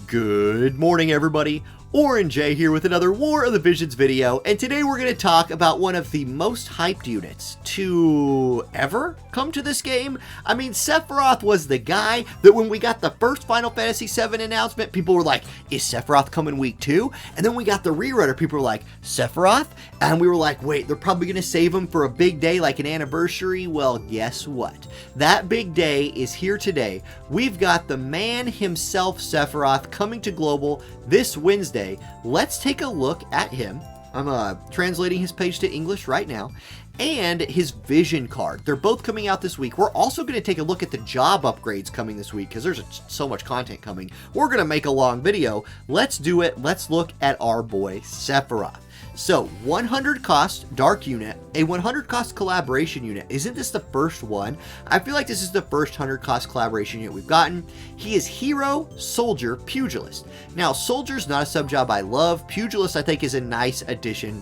Good morning, everybody. Orange J here with another War of the Visions video, and today we're going to talk about one of the most hyped units to ever come to this game. I mean, Sephiroth was the guy that when we got the first Final Fantasy VII announcement, people were like, is Sephiroth coming week 2? And then we got the rerunner, people were like, Sephiroth? And we were like, wait, they're probably going to save him for a big day like an anniversary? Well, guess what? That big day is here today. We've got the man himself, Sephiroth, coming to global this Wednesday. Let's take a look at him. I'm translating his page to English right now. And his vision card. They're both coming out this week. We're also going to take a look at the job upgrades coming this week because there's so much content coming. We're going to make a long video. Let's do it. Let's look at our boy Sephiroth. So 100 cost dark unit, a 100 cost collaboration unit. Isn't this the first one? I feel like this is the first 100 cost collaboration unit we've gotten. He is hero, soldier, pugilist. Now soldier's not a sub job I love. Pugilist I think is a nice addition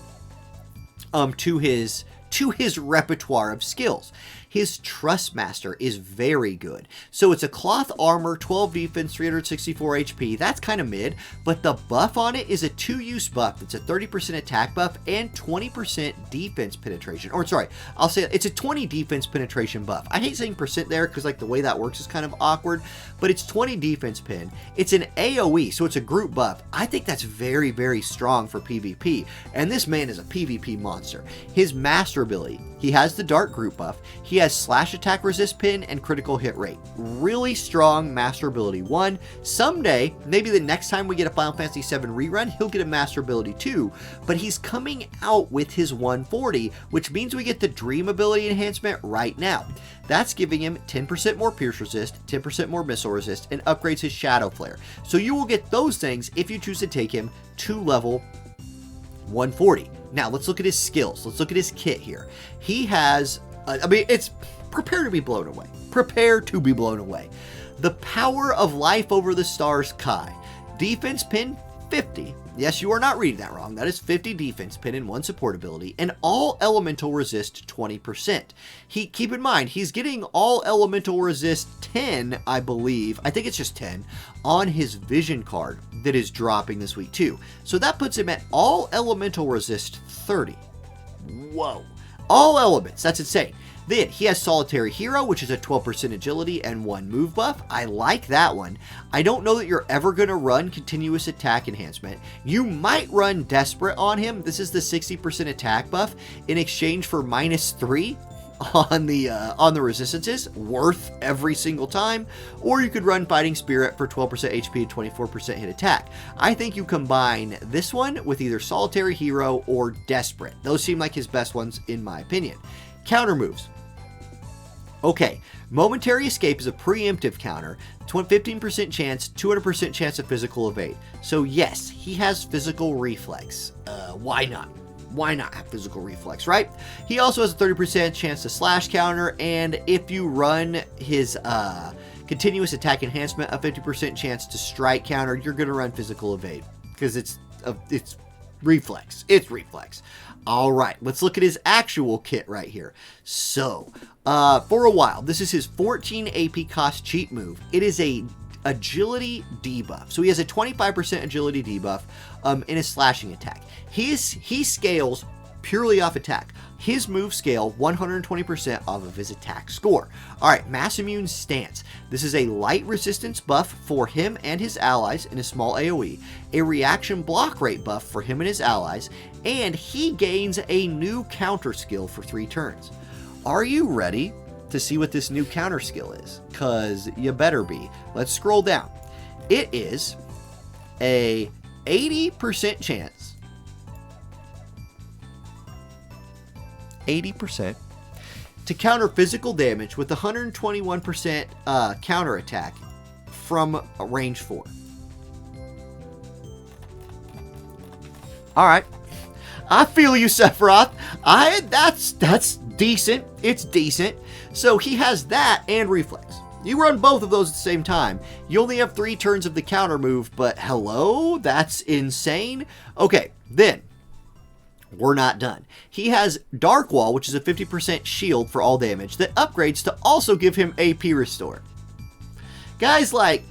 to his repertoire of skills. His Trustmaster is very good. So it's a cloth armor, 12 defense, 364 HP. That's kind of mid, but the buff on it is a 2-use buff. It's a 30% attack buff and 20% defense penetration. Or sorry, I'll say it's a 20 defense penetration buff. I hate saying percent there because like the way that works is kind of awkward, but it's 20 defense pen. It's an AoE, so it's a group buff. I think that's very, very strong for PvP. And this man is a PvP monster. His master ability, he has the dark group buff. He has slash attack resist pin and critical hit rate. Really strong master ability 1. Someday, maybe the next time we get a Final Fantasy VII rerun, he'll get a master ability 2, but he's coming out with his 140, which means we get the dream ability enhancement right now. That's giving him 10% more pierce resist, 10% more missile resist, and upgrades his shadow flare. So you will get those things if you choose to take him to level 140. Now let's look at his skills. Let's look at his kit here. He has I mean, it's prepare to be blown away. Prepare to be blown away. The power of life over the stars, Kai. Defense pin, 50. Yes, you are not reading that wrong. That is 50 defense pin and 1 support ability, and all elemental resist 20%. Keep in mind, he's getting all elemental resist 10, I believe. I think it's just 10 on his vision card that is dropping this week too. So that puts him at all elemental resist 30. Whoa. All elements, that's insane. Then he has Solitary Hero, which is a 12% agility and 1 move buff. I like that one. I don't know that you're ever going to run continuous attack enhancement. You might run Desperate on him. This is the 60% attack buff in exchange for -3 on the resistances, worth every single time. Or you could run Fighting Spirit for 12% HP and 24% hit attack. I think you combine this one with either Solitary Hero or Desperate. Those seem like his best ones in my opinion. Counter moves. Okay, Momentary Escape is a preemptive counter, 15% chance, 200% chance of physical evade. So yes, he has physical reflex. Why not? Why not have physical reflex, right? He also has a 30% chance to slash counter, and if you run his continuous attack enhancement, a 50% chance to strike counter, you're going to run physical evade because it's reflex. It's reflex. All right, let's look at his actual kit right here. So, for a while, this is his 14 AP cost cheat move. It is a agility debuff. So he has a 25% agility debuff in his slashing attack. He scales purely off attack. His move scale 120% off of his attack score. Alright, Mass Immune Stance. This is a light resistance buff for him and his allies in a small AoE, a reaction block rate buff for him and his allies, and he gains a new counter skill for 3 turns. Are you ready to see what this new counter skill is? Because you better be. Let's scroll down. It is a 80% chance 80% to counter physical damage with 121% counter attack from range 4. All right, I feel you, Sephiroth. That's decent. It's decent. So he has that and reflex. You run both of those at the same time. You only have 3 turns of the counter move, but hello, that's insane. Okay, then. We're not done. He has Dark Wall, which is a 50% shield for all damage that upgrades to also give him AP Restore. Guys, like,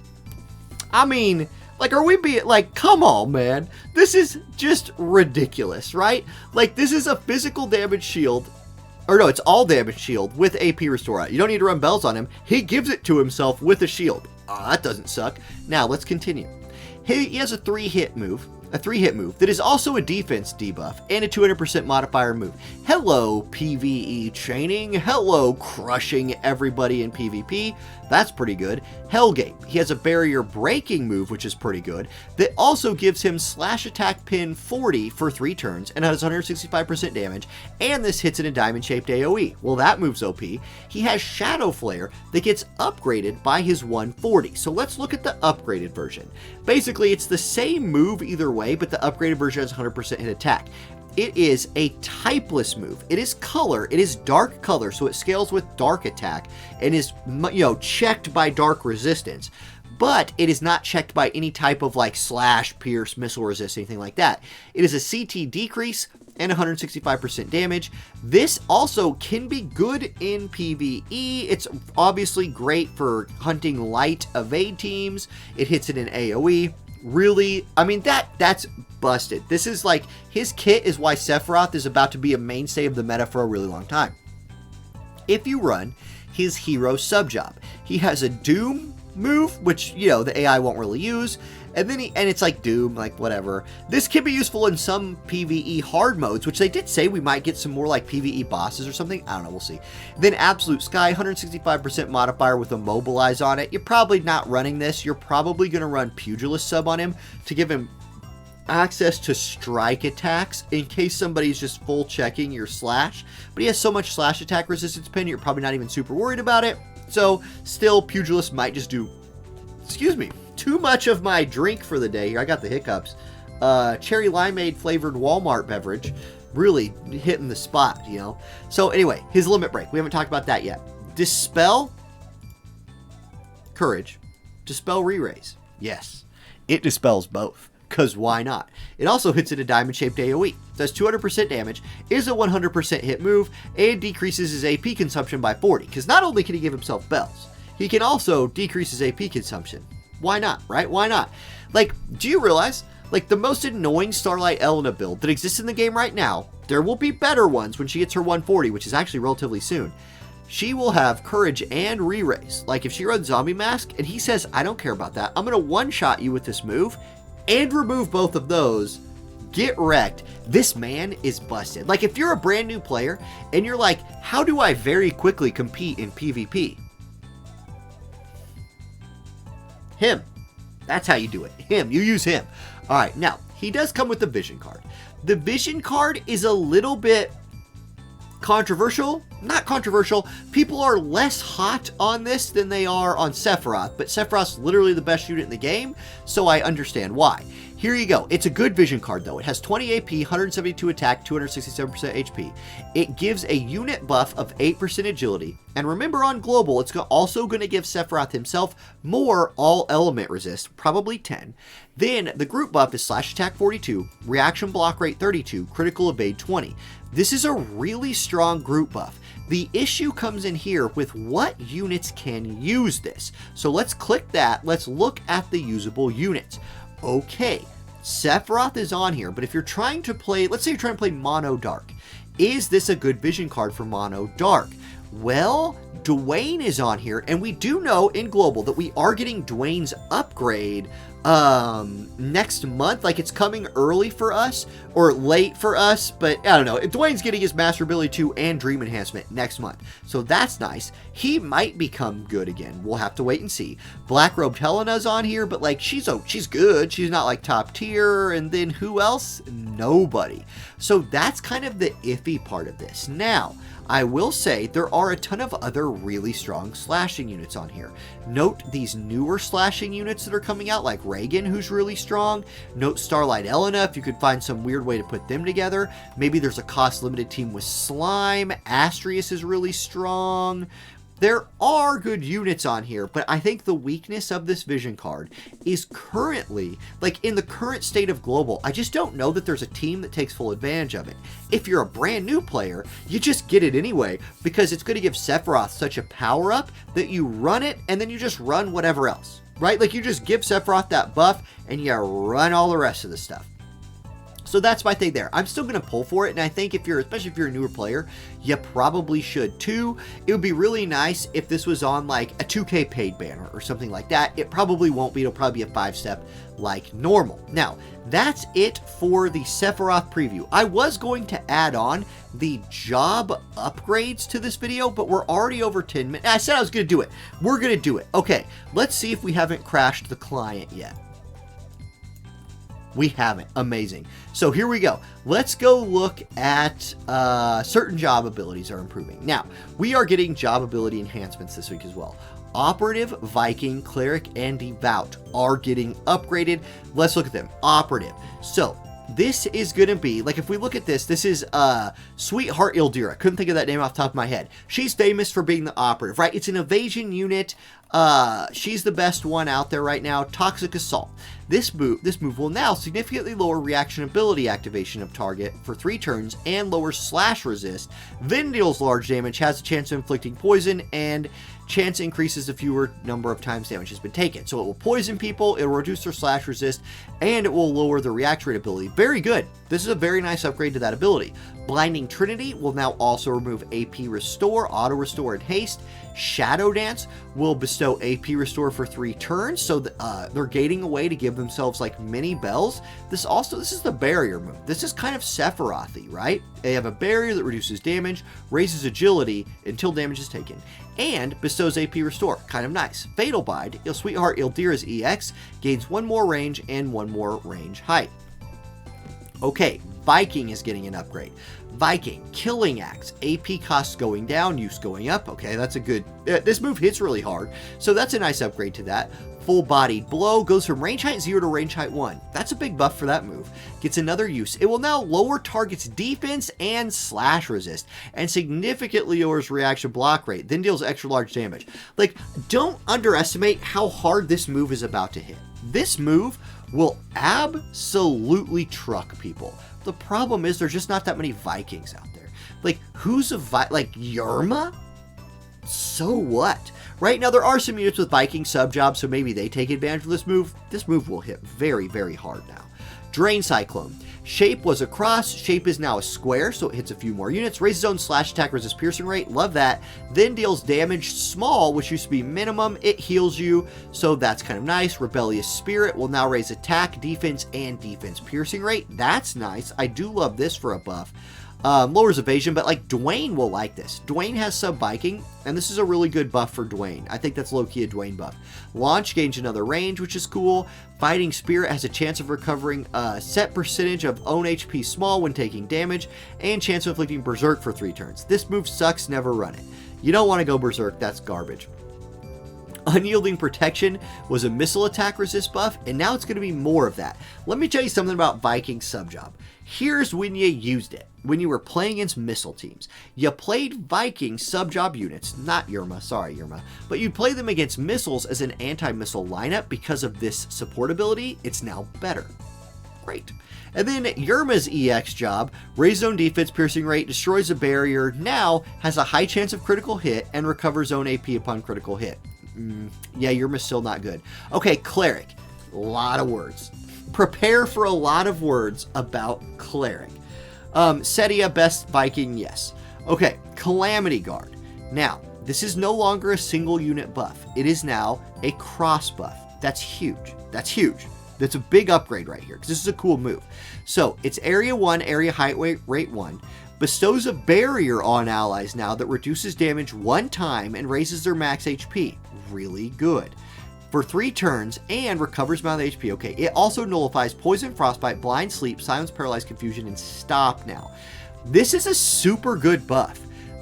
I mean, Like, are we being, like, come on, man. This is just ridiculous, right? Like, this is a physical damage shield. Or no, it's all damage shield with AP Restore. You don't need to run bells on him. He gives it to himself with a shield. Oh, that doesn't suck. Now, let's continue. He has a 3-hit move. A 3-hit move that is also a defense debuff and a 200% modifier move. Hello, PvE chaining. Hello, crushing everybody in PvP. That's pretty good. Hellgate. He has a barrier breaking move, which is pretty good, that also gives him slash attack pin 40 for 3 turns and has 165% damage, and this hits in a diamond-shaped AoE. Well, that move's OP. He has Shadow Flare that gets upgraded by his 140. So let's look at the upgraded version. Basically, it's the same move either way, but the upgraded version has 100% hit attack. It is a typeless move. It is color. It is dark color, so it scales with dark attack and is, checked by dark resistance. But it is not checked by any type of like slash, pierce, missile resist, anything like that. It is a CT decrease and 165% damage. This also can be good in PvE. It's obviously great for hunting light evade teams. It hits it in AoE. Really, I mean, that's busted. This is like, his kit is why Sephiroth is about to be a mainstay of the meta for a really long time. If you run his hero subjob, he has a Doom move, which, the AI won't really use, and then it's like Doom, like whatever. This can be useful in some PvE hard modes, which they did say we might get some more like PvE bosses or something. I don't know, we'll see. Then Absolute Sky, 165% modifier with Immobilize on it. You're probably not running this. You're probably going to run Pugilist sub on him to give him access to strike attacks in case somebody's just full checking your slash. But he has so much slash attack resistance pin, you're probably not even super worried about it. So still, Pugilist might just do, too much of my drink for the day here. I got the hiccups. Cherry limeade flavored Walmart beverage. Really hitting the spot, So anyway, his limit break. We haven't talked about that yet. Dispel Courage. Dispel Re-Raise. Yes, it dispels both. Because why not? It also hits in a diamond-shaped AoE. Does 200% damage, is a 100% hit move, and decreases his AP consumption by 40. Because not only can he give himself bells, he can also decrease his AP consumption. Why not, right? Why not? Like, do you realize, like, the most annoying Starlight Elena build that exists in the game right now, there will be better ones when she gets her 140, which is actually relatively soon. She will have Courage and Re-Raise. Like, if she runs Zombie Mask, and he says, I don't care about that, I'm going to one-shot you with this move, and remove both of those, get wrecked. This man is busted. Like, if you're a brand new player, and you're like, how do I very quickly compete in PvP? Him. That's how you do it. Him. You use him. All right. Now, he does come with the Vision card. The Vision card is a little bit controversial. Not controversial. People are less hot on this than they are on Sephiroth, but Sephiroth's literally the best unit in the game, so I understand why. Here you go. It's a good Vision card, though. It has 20 AP, 172 attack, 267% HP. It gives a unit buff of 8% agility. And remember, on global, it's also going to give Sephiroth himself more all-element resist, probably 10. Then, the group buff is slash attack 42, reaction block rate 32, critical evade 20. This is a really strong group buff. The issue comes in here with what units can use this. So let's click that. Let's look at the usable units. Okay, Sephiroth is on here, but if you're trying to play, let's say you're trying to play Mono Dark, is this a good Vision card for Mono Dark? Well, Dwayne is on here, and we do know in Global that we are getting Dwayne's upgrade next month. Like, it's coming early for us, or late for us, but I don't know. Dwayne's getting his Master Ability 2 and Dream Enhancement next month, so that's nice. He might become good again. We'll have to wait and see. Black Robed Helena's on here, but like, she's good. She's not like top tier. And then who else? Nobody. So that's kind of the iffy part of this. Now, I will say there are a ton of other really strong slashing units on here. Note these newer slashing units that are coming out, like Reagan, who's really strong. Note Starlight Elena, if you could find some weird way to put them together. Maybe there's a cost-limited team with Slime. Astrius is really strong. There are good units on here, but I think the weakness of this Vision card is currently, like in the current state of Global, I just don't know that there's a team that takes full advantage of it. If you're a brand new player, you just get it anyway, because it's going to give Sephiroth such a power up that you run it and then you just run whatever else. right? Like, you just give Sephiroth that buff, and you run all the rest of the stuff. So that's my thing there. I'm still going to pull for it, and I think especially if you're a newer player, you probably should too. It would be really nice if this was on like a 2K paid banner or something like that. It probably won't be. It'll probably be a 5-step like normal. Now, that's it for the Sephiroth preview. I was going to add on the job upgrades to this video, but we're already over 10 minutes. I said I was going to do it. We're going to do it. Okay, let's see if we haven't crashed the client yet. We haven't. Amazing. So here we go. Let's go look at certain job abilities are improving. Now, we are getting job ability enhancements this week as well. Operative, Viking, Cleric, and Devout are getting upgraded. Let's look at them. Operative. So this is going to be, like, if we look at this, this is Sweetheart Ildira. Couldn't think of that name off the top of my head. She's famous for being the operative, right? It's an evasion unit. She's the best one out there right now. Toxic Assault. This move will now significantly lower reaction ability activation of target for 3 turns and lower slash resist, then deals large damage, has a chance of inflicting poison, and chance increases the fewer number of times damage has been taken. So it will poison people, it will reduce their slash resist, and it will lower the react rate ability. Very good. This is a very nice upgrade to that ability. Blinding Trinity will now also remove AP Restore, Auto Restore, and Haste. Shadow Dance will bestow AP Restore for 3 turns, so they're gating away to give themselves like mini bells. This is the barrier move. This is kind of Sephiroth-y, right? They have a barrier that reduces damage, raises agility until damage is taken, and bestows AP Restore. Kind of nice. Fatal Bind, Sweetheart Ildira's EX, gains 1 more range and 1 more range height. Okay, Viking is getting an upgrade. Viking, Killing Axe, AP costs going down, use going up. Okay, that's a good... this move hits really hard, so that's a nice upgrade to that. Full Bodied Blow goes from range height 0 to range height 1. That's a big buff for that move. Gets another use. It will now lower target's defense and slash resist, and significantly lowers reaction block rate, then deals extra large damage. Like, don't underestimate how hard this move is about to hit. This move will absolutely truck people. The problem is there's just not that many Vikings out there. Like, who's a like Yerma? So what? Right now, there are some units with Viking sub-jobs, so maybe they take advantage of this move. This move will hit very, very hard now. Drain Cyclone. Shape was a cross. Shape is now a square, so it hits a few more units. Raises own slash attack resist piercing rate. Love that. Then deals damage small, which used to be minimum. It heals you, so that's kind of nice. Rebellious Spirit will now raise attack, defense, and defense piercing rate. That's nice. I do love this for a buff. Lowers evasion, but like Dwayne will like this. Dwayne has sub Viking, and this is a really good buff for Dwayne. I think that's low-key a Dwayne buff. Launch gains another range, which is cool. Fighting Spirit has a chance of recovering a set percentage of own HP small when taking damage, and chance of inflicting Berserk for 3 turns. This move sucks, never run it. You don't want to go Berserk, that's garbage. Unyielding Protection was a missile attack resist buff, and now it's going to be more of that. Let me tell you something about Viking sub-job. Here's when you used it. When you were playing against missile teams. You played Viking sub-job units, not Yerma, sorry Yerma, but you play them against missiles as an anti-missile lineup. Because of this support ability, it's now better. Great. And then Yerma's EX job, raises own defense, piercing rate, destroys a barrier, now has a high chance of critical hit, and recovers own AP upon critical hit. Yeah, Yerma's still not good. Okay, Cleric. A lot of words. Prepare for a lot of words about Cleric. Setia, best Viking, yes. Okay, Calamity Guard. Now, this is no longer a single unit buff. It is now a cross buff. That's huge. That's huge. That's a big upgrade right here, because this is a cool move. So, it's area 1, area height rate 1. Bestows a barrier on allies now that reduces damage 1 time and raises their max HP. Really good. For 3 turns, and recovers amount of HP. Okay, it also nullifies Poison, Frostbite, Blind, Sleep, Silence, Paralyze, Confusion, and Stop now. This is a super good buff.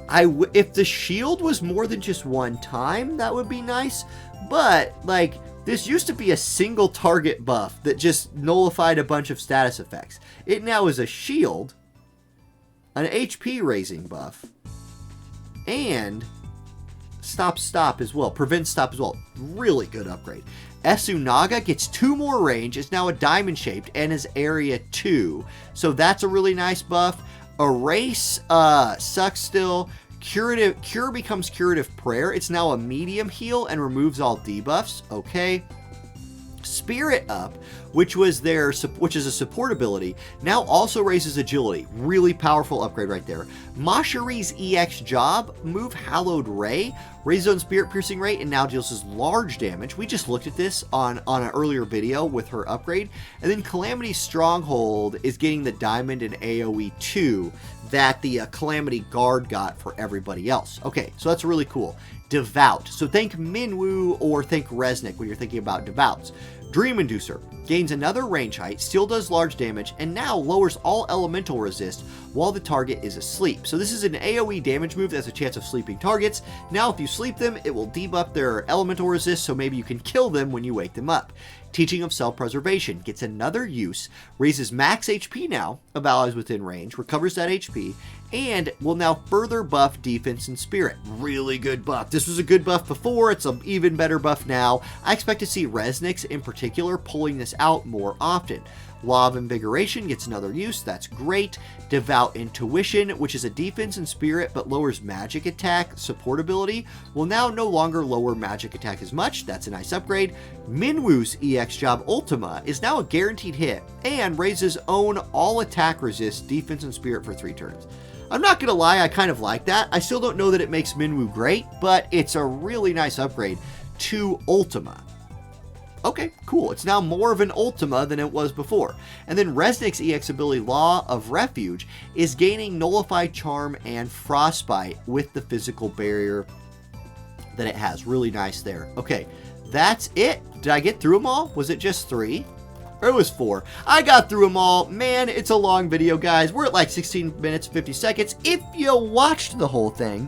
If the shield was more than just 1 time, that would be nice. But, like, this used to be a single target buff that just nullified a bunch of status effects. It now is a shield, an HP raising buff, and stop as well. Prevent stop as well. Really good upgrade. Esunaga gets 2 more range. It's now a diamond shaped and is area 2. So that's a really nice buff. Erase sucks still. Cure becomes Curative Prayer. It's now a medium heal and removes all debuffs. Okay. Spirit Up, which is a support ability, now also raises agility. Really powerful upgrade right there. Mashari's EX Job move, Hallowed Ray, raises own spirit piercing rate and now deals us large damage. We just looked at this on an earlier video with her upgrade. And then Calamity's Stronghold is getting the diamond and AoE 2 that the Calamity Guard got for everybody else. Okay, so that's really cool. Devout. So think Minwu or think Resnick when you're thinking about Devouts. Dream Inducer gains another range height, still does large damage, and now lowers all elemental resist while the target is asleep. So this is an AoE damage move that has a chance of sleeping targets. Now if you sleep them, it will debuff their elemental resist, so maybe you can kill them when you wake them up. Teaching of Self-Preservation gets another use, raises max HP now of allies within range, recovers that HP, and will now further buff defense and spirit. Really good buff. This was a good buff before, it's an even better buff now. I expect to see Resnick's in particular pulling this out more often. Law of Invigoration gets another use, that's great. Devout Intuition, which is a defense and spirit but lowers magic attack support ability, will now no longer lower magic attack as much, that's a nice upgrade. Minwu's EX Job Ultima is now a guaranteed hit and raises own all attack resist, defense and spirit for 3 turns. I'm not gonna lie, I kind of like that. I still don't know that it makes Minwu great, but it's a really nice upgrade to Ultima. Okay, cool. It's now more of an Ultima than it was before. And then Resnick's EX ability Law of Refuge is gaining Nullify Charm and Frostbite with the physical barrier that it has. Really nice there. Okay, that's it. Did I get through them all? Was it just 3? Or it was 4. I got through them all. Man, it's a long video, guys. We're at like 16 minutes, 50 seconds. If you watched the whole thing,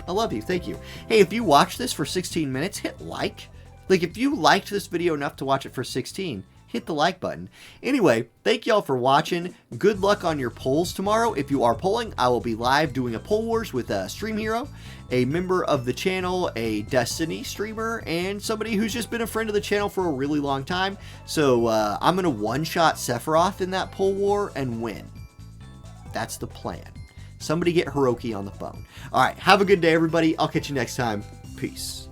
I love you. Thank you. Hey, if you watched this for 16 minutes, hit like. Like, if you liked this video enough to watch it for 16, hit the like button. Anyway, thank y'all for watching. Good luck on your polls tomorrow. If you are polling, I will be live doing a poll wars with a stream hero, a member of the channel, a Destiny streamer, and somebody who's just been a friend of the channel for a really long time. So I'm going to one-shot Sephiroth in that poll war and win. That's the plan. Somebody get Hiroki on the phone. All right, have a good day, everybody. I'll catch you next time. Peace.